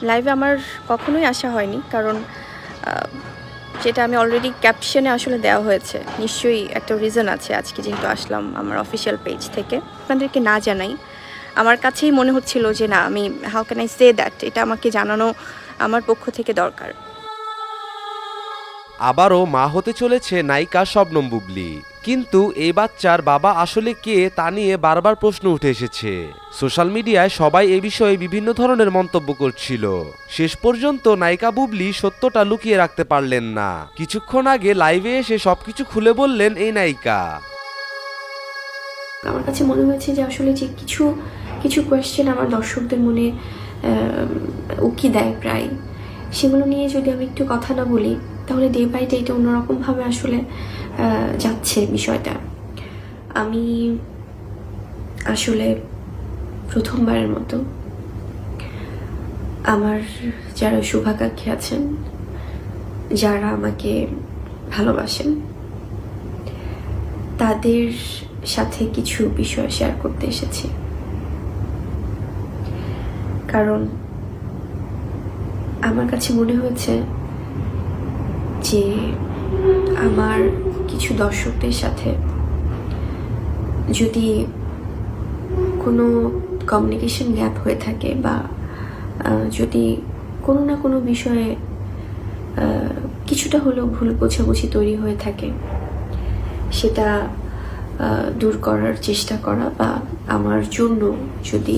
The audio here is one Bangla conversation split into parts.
লাইভে আমার কখনোই আসা হয়নি, কারণ যেটা আমি অলরেডি ক্যাপশনে আসলে দেওয়া হয়েছে, নিশ্চয়ই একটা রিজন আছে আজকে যেহেতু আসলাম আমার অফিসিয়াল পেজ থেকে। আপনাদেরকে না জানাই, আমার কাছেই মনে হচ্ছিল যে না, আমি how can I say that, এটা আমাকে জানানো আমার পক্ষ থেকে দরকার। আবারও মা হতে চলেছে নায়িকা শবনম বুবলী, কিন্তু এই বাচ্চার বাবা আসলে কে তা নিয়ে বারবার প্রশ্ন উঠে এসেছে। সোশ্যাল মিডিয়ায় সবাই এ বিষয়ে বিভিন্ন ধরনের মন্তব্য করছিল। শেষ পর্যন্ত নায়িকা বুবলী সত্যটা লুকিয়ে রাখতে পারলেন না। কিছুক্ষণ আগে লাইভে এসে সবকিছু খুলে বললেন এই নায়িকা। আমার কাছে মনে হয়েছে যে আসলে যে কিছু কিছু কোয়েশ্চেন আমার দর্শকদের মনে উকি দেয় প্রায়, সেগুলো নিয়ে যদি আমি একটু কথা না বলি তাহলে ডে বাই ডে এটা অন্যরকমভাবে আসলে যাচ্ছে বিষয়টা। আমি আসলে প্রথমবারের মতো আমার যারা শুভাকাঙ্ক্ষী আছেন, যারা আমাকে ভালোবাসেন, তাদের সাথে কিছু বিষয় শেয়ার করতে এসেছি। কারণ আমার কাছে মনে হয়েছে যে আমার কিছু দর্শকদের সাথে যদি কোনো কমিউনিকেশন গ্যাপ হয়ে থাকে বা যদি কোনো না কোনো বিষয়ে কিছুটা হলেও ভুল বোঝাবুঝি তৈরি হয়ে থাকে, সেটা দূর করার চেষ্টা করা, বা আমার জন্য যদি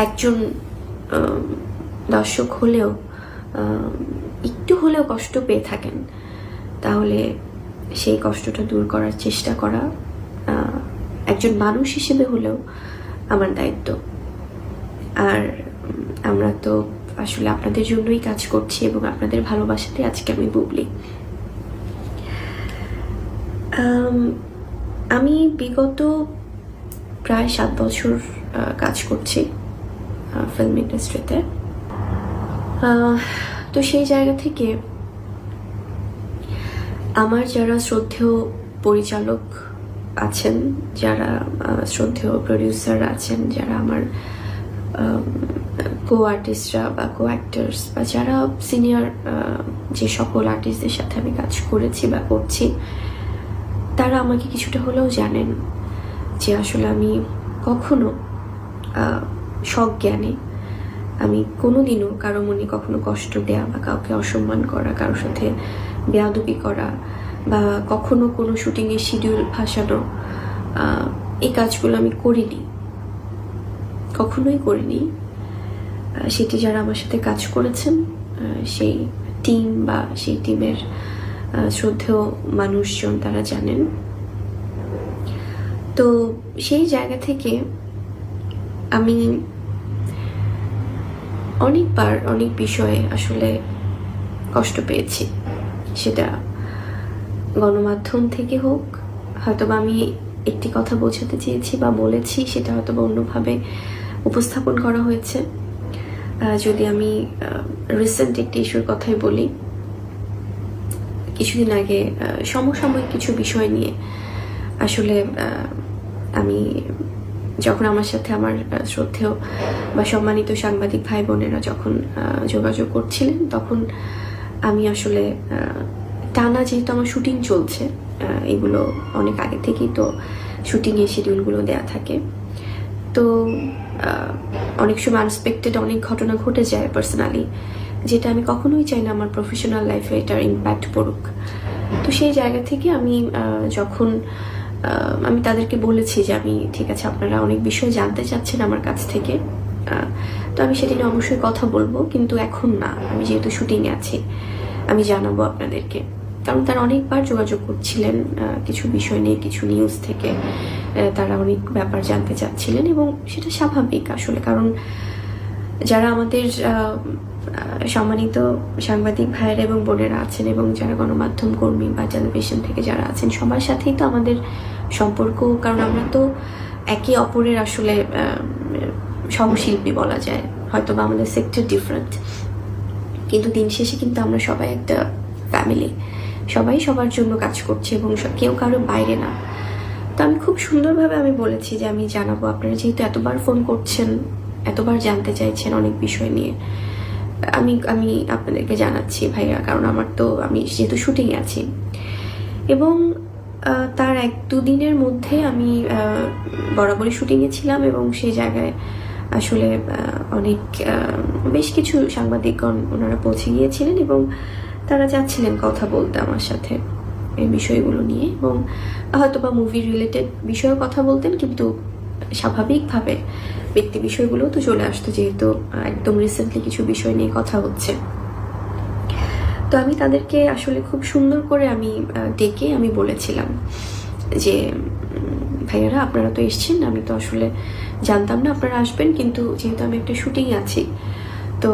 একজন দর্শক হলেও একটু হলেও কষ্ট পেয়ে থাকেন, তাহলে সেই কষ্টটা দূর করার চেষ্টা করা একজন মানুষ হিসেবে হলেও আমার দায়িত্ব। আর আমরা তো আসলে আপনাদের জন্যই কাজ করছি এবং আপনাদের ভালোবাসাতে আজকে আমি বুবলি। আমি বিগত প্রায় 7 বছর কাজ করছি ফিল্ম ইন্ডাস্ট্রিতে। তো সেই জায়গা থেকে আমার যারা শ্রদ্ধেয় পরিচালক আছেন, যারা শ্রদ্ধেয় প্রডিউসার আছেন, যারা আমার কো আর্টিস্টরা বা কো অ্যাক্টার্স বা যারা সিনিয়র যে সকল আর্টিস্টদের সাথে আমি কাজ করেছি বা করছি, তারা আমাকে কিছুটা হলেও জানেন যে আসলে আমি কখনো সজ্ঞানে আমি কোনোদিনও কারো মনে কখনো কষ্ট দেয়া বা কাউকে অসম্মান করা, কারোর সাথে বেয়াদবি করা বা কখনো কোনো শুটিংয়ের শিডিউল ভাসানো, এই কাজগুলো আমি করিনি, কখনোই করিনি। সেটি যারা আমার সাথে কাজ করেছেন, সেই টিম বা সেই টিমের শ্রদ্ধেয় মানুষজন তারা জানেন। তো সেই জায়গা থেকে আমি অনেকবার অনেক বিষয়ে আসলে কষ্ট পেয়েছি, সেটা গণমাধ্যম থেকে হোক, হয়তোবা আমি একটি কথা বোঝাতে চেয়েছি বা বলেছি, সেটা হয়তোবা অন্যভাবে উপস্থাপন করা হয়েছে। যদি আমি রিসেন্ট একটি ইস্যুর কথাই বলি, কিছুদিন আগে সমসাময়িক কিছু বিষয় নিয়ে আসলে আমি যখন আমার সাথে আমার শ্রদ্ধেয় বা সম্মানিত সাংবাদিক ভাই বোনেরা যখন যোগাযোগ করছিলেন, তখন আমি আসলে টানা যেহেতু আমার শুটিং চলছে, এগুলো অনেক আগে থেকেই তো শুটিংয়ের শিডিউলগুলো দেয়া থাকে, তো অনেক সময় আনএক্সপেক্টেড অনেক ঘটনা ঘটে যায় পার্সোনালি, যেটা আমি কখনোই চাই না আমার প্রফেশনাল লাইফে এটার ইম্প্যাক্ট পড়ুক। তো সেই জায়গা থেকে আমি যখন আমি তাদেরকে বলেছি যে আমি ঠিক আছে, আপনারা অনেক বিষয় জানতে চাচ্ছেন আমার কাছ থেকে, তো আমি সেটা নিয়ে অবশ্যই কথা বলবো, কিন্তু এখন না, আমি যেহেতু শুটিংয়ে আছি আমি জানাবো আপনাদেরকে। কারণ তারা অনেকবার যোগাযোগ করছিলেন কিছু বিষয় নিয়ে, কিছু নিউজ থেকে তারা অনেক ব্যাপার জানতে চাচ্ছিলেন, এবং সেটা স্বাভাবিক আসলে, কারণ যারা আমাদের সম্মানিত সাংবাদিক ভাইয়েরা এবং বোনেরা আছেন এবং যারা গণমাধ্যম কর্মী বা টেলিভিশন থেকে যারা আছেন, সবার সাথেই তো আমাদের সম্পর্ক, কারণ আমরা তো একে অপরের আসলে সহশিল্পী বলা যায়, হয়তো বা আমাদের সেক্টর ডিফারেন্ট, কিন্তু দিন শেষে কিন্তু আমরা সবাই একটা ফ্যামিলি, সবাই সবার জন্য কাজ করছে এবং কেউ কারো বাইরে না। তো আমি খুব সুন্দরভাবে আমি বলেছি যে আমি জানাবো, আপনারা যেহেতু এতবার ফোন করছেন, এতবার জানতে চাইছেন অনেক বিষয় নিয়ে, আমি আমি আপনাদেরকে জানাচ্ছি ভাইয়া, কারণ আমি যেহেতু শুটিংয়ে আছি। এবং তার 1-2 দিনের মধ্যে আমি বরাবরই শুটিংয়ে ছিলাম, এবং সেই জায়গায় আসলে অনেক বেশ কিছু সাংবাদিকগণ ওনারা পৌঁছে গিয়েছিলেন এবং তারা চাচ্ছিলেন কথা বলতে আমার সাথে এই বিষয়গুলো নিয়ে, এবং হয়তো বা মুভি রিলেটেড বিষয়ে কথা বলতেন, কিন্তু স্বাভাবিকভাবে ব্যক্তি বিষয়গুলো তো চলে আসতো, যেহেতু একদম রিসেন্টলি কিছু বিষয় নিয়ে কথা হচ্ছে। তো আমি তাদেরকে আসলে খুব সুন্দর করে আমি ডেকে আমি বলেছিলাম যে ভাইয়ারা, আপনারা তো এসছেন, আমি তো আসলে জানতাম না আপনারা আসবেন, কিন্তু যেহেতু আমি একটা শুটিং আছি, তো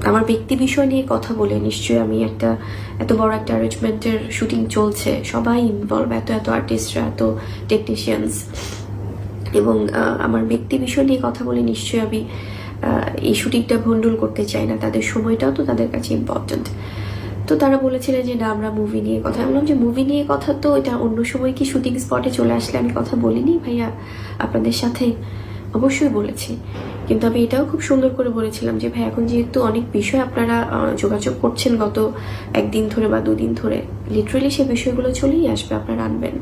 আমার ব্যক্তি বিষয় নিয়ে কথা বলে নিশ্চয়ই আমি এত বড় একটা অ্যারেঞ্জমেন্টের শুটিং চলছে, সবাই ইনভলভ, এত আর্টিস্টরা, এত টেকনিশিয়ানস, এবং আমার ব্যক্তি বিষয় নিয়ে কথা বলে নিশ্চয়ই আমি এই শুটিংটা ভন্ডুল করতে চাই না, তাদের সময়টাও তো তাদের কাছে ইম্পর্টেন্ট। তো তারা বলেছিলেন যে না, আমরা মুভি নিয়ে কথা বললাম, যে মুভি নিয়ে কথা তো এটা অন্য সময় কি শুটিং স্পটে চলে আসলে আমি কথা বলিনি ভাইয়া আপনাদের সাথে? অবশ্যই বলেছি, কিন্তু আমি এটাও খুব সুন্দর করে বলেছিলাম যে ভাই, এখন যেহেতু অনেক বিষয় আপনারা যোগাযোগ করছেন গত 1 দিন ধরে বা 2 দিন ধরে, লিটারেলি সেই বিষয়গুলো চলেই আসবে, আপনারা আনবেন।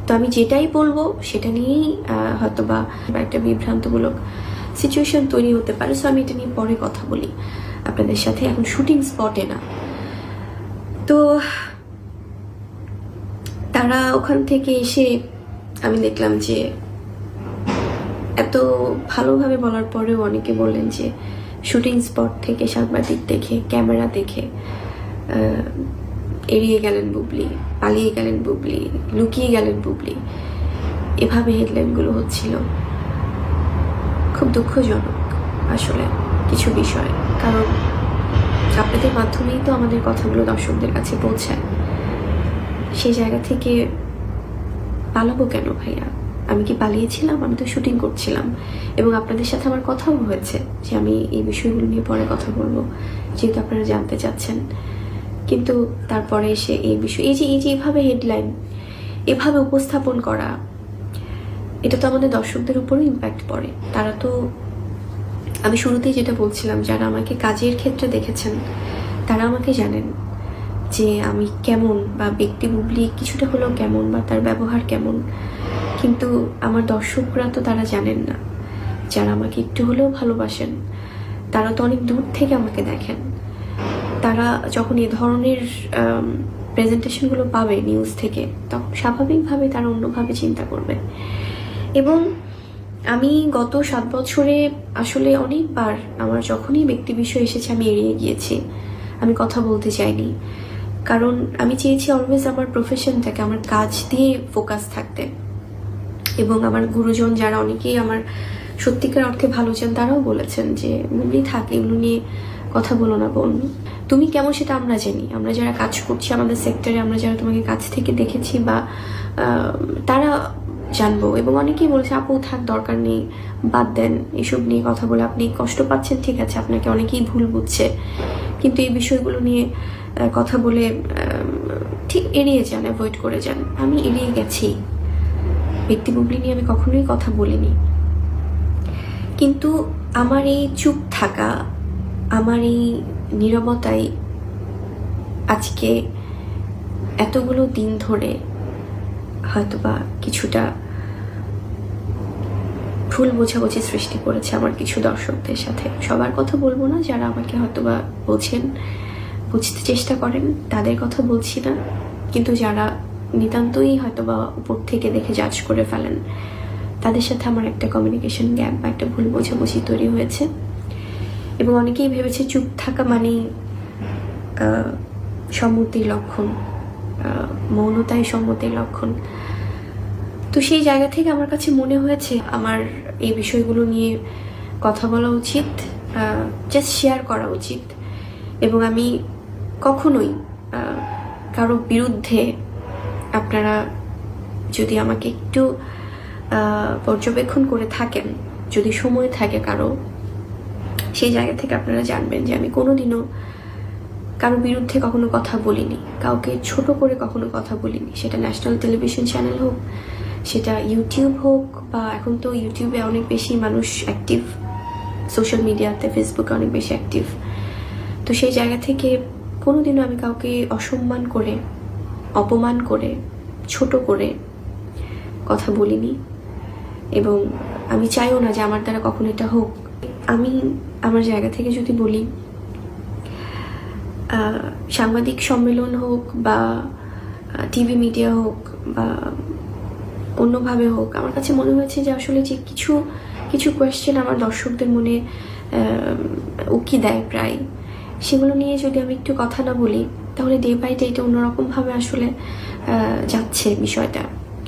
তো আমি যেটাই বলবো সেটা নিয়েই হয়তো বা একটা বিভ্রান্তমূলক সিচুয়েশন তৈরি হতে পারে, সো আমি এটা নিয়ে পরে কথা বলি আপনাদের সাথে, এখন শুটিং স্পটে না। তো তারা ওখান থেকে এসে আমি দেখলাম যে এত ভালোভাবে বলার পরেও অনেকে বললেন যে শুটিং স্পট থেকে সাংবাদিক দেখে, ক্যামেরা দেখে এড়িয়ে গেলেন বুবলি, পালিয়ে গেলেন বুবলি, লুকিয়ে গেলেন বুবলি, এভাবে হেডলাইনগুলো হচ্ছিল। খুব দুঃখজনক আসলে কিছু বিষয়, কারণ আপনাদের মাধ্যমেই তো আমাদের কথাগুলো দর্শকদের কাছে পৌঁছায়। সেই জায়গা থেকে পালাবো কেন ভাইয়া? আমি কি পালিয়েছিলাম? আমি তো শুটিং করছিলাম, এবং আপনাদের সাথে আমার কথাও হয়েছে যে আমি এই বিষয়গুলো নিয়ে পরে কথা বলবো, যেহেতু আপনারা জানতে চাচ্ছেন। কিন্তু তারপরে এসে এই বিষয়, এই যে এভাবে হেডলাইন, এভাবে উপস্থাপন করা, এটা তো আমাদের দর্শকদের উপরও ইম্প্যাক্ট পড়ে। তারা তো, আমি শুরুতেই যেটা বলছিলাম, যারা আমাকে কাজের ক্ষেত্রে দেখেছেন তারা আমাকে জানেন যে আমি কেমন, বা ব্যক্তি বুবলি কিছুটা হলেও কেমন, বা তার ব্যবহার কেমন, কিন্তু আমার দর্শকরা তো তারা জানেন না। যারা আমাকে একটু হলেও ভালোবাসেন তারা তো অনেক দূর থেকে আমাকে দেখেন। তারা যখন এ ধরনের প্রেজেন্টেশনগুলো পাবে নিউজ থেকে, তখন স্বাভাবিকভাবে তারা অন্যভাবে চিন্তা করবে। এবং আমি গত 7 বছরে আসলে অনেকবার আমার যখনই ব্যক্তি বিষয় এসেছে আমি এড়িয়ে গিয়েছি, আমি কথা বলতে চাইনি, কারণ আমি চেয়েছি অলওয়েজ আমার প্রফেশনটাকে, আমার কাজ দিয়ে ফোকাস থাকতে। এবং আমার গুরুজন যারা অনেকেই আমার সত্যিকার অর্থে ভালো চান, তারাও বলেছেন যে মুভি থাকে, এগুলো নিয়ে কথা বলো না বোন, তুমি কেমন সেটা আমরা জানি, আমরা যারা কাজ করছি আমাদের সেক্টরে, আমরা যারা তোমাকে কাছ থেকে দেখেছি বা তারা জানবো। এবং অনেকেই বলেছে আপু থাক, দরকার নেই, বাদ দেন এসব নিয়ে কথা বলে, আপনি কষ্ট পাচ্ছেন, ঠিক আছে, আপনাকে অনেকেই ভুল বুঝছে, কিন্তু এই বিষয়গুলো নিয়ে কথা বলে ঠিক এড়িয়ে যান, অ্যাভয়েড করে যান। আমি এড়িয়ে গেছি, ব্যক্তি বুবলি নিয়ে আমি কখনোই কথা বলিনি। কিন্তু আমার এই চুপ থাকা, আমার এই নীরবতাই আজকে এতগুলো দিন ধরে হয়তোবা কিছুটা ভুল বোঝাবুঝি সৃষ্টি করেছে আমার কিছু দর্শকদের সাথে। সবার কথা বলবো না, যারা আমাকে হয়তোবা বোঝেন, বুঝতে চেষ্টা করেন, তাদের কথা বলছি না, কিন্তু যারা নিতান্তই হয়তোবা উপর থেকে দেখে জাজ করে ফেলেন, তাদের সাথে আমার একটা কমিউনিকেশন গ্যাপ বা একটা ভুল বোঝাবুঝি তৈরি হয়েছে। এবং অনেকেই ভেবেছে চুপ থাকা মানেই সম্মতির লক্ষণ, মৌনতাই সম্মতির লক্ষণ। তো সেই জায়গা থেকে আমার কাছে মনে হয়েছে আমার এই বিষয়গুলো নিয়ে কথা বলা উচিত, জাস্ট শেয়ার করা উচিত। এবং আমি কখনোই কারো বিরুদ্ধে, আপনারা যদি আমাকে একটু পর্যবেক্ষণ করে থাকেন, যদি সময় থাকে কারো, সেই জায়গা থেকে আপনারা জানবেন যে আমি কোনোদিনও কারো বিরুদ্ধে কখনো কথা বলিনি, কাউকে ছোট করে কখনো কথা বলিনি, সেটা ন্যাশনাল টেলিভিশন চ্যানেল হোক, সেটা ইউটিউব হোক, বা এখন তো ইউটিউবে অনেক বেশি মানুষ অ্যাক্টিভ, সোশ্যাল মিডিয়াতে, ফেসবুকে অনেক বেশি অ্যাক্টিভ। তো সেই জায়গা থেকে কোনোদিনও আমি কাউকে অসম্মান করে, অপমান করে, ছোট করে কথা বলিনি, এবং আমি চাইও না যে আমার দ্বারা কখনো এটা হোক। আমি আমার জায়গা থেকে যদি বলি, সাংবাদিক সম্মেলন হোক বা টিভি মিডিয়া হোক বা অন্যভাবে হোক, আমার কাছে মনে হয়েছে যে আসলে যে কিছু কিছু কোয়েশ্চেন আমার দর্শকদের মনে উকি দেয় প্রায়, সেগুলো নিয়ে যদি আমি একটু কথা না বলি, তাহলে ডে বাই ডে এটা অন্যরকমভাবে আসলে যাচ্ছে বিষয়টা।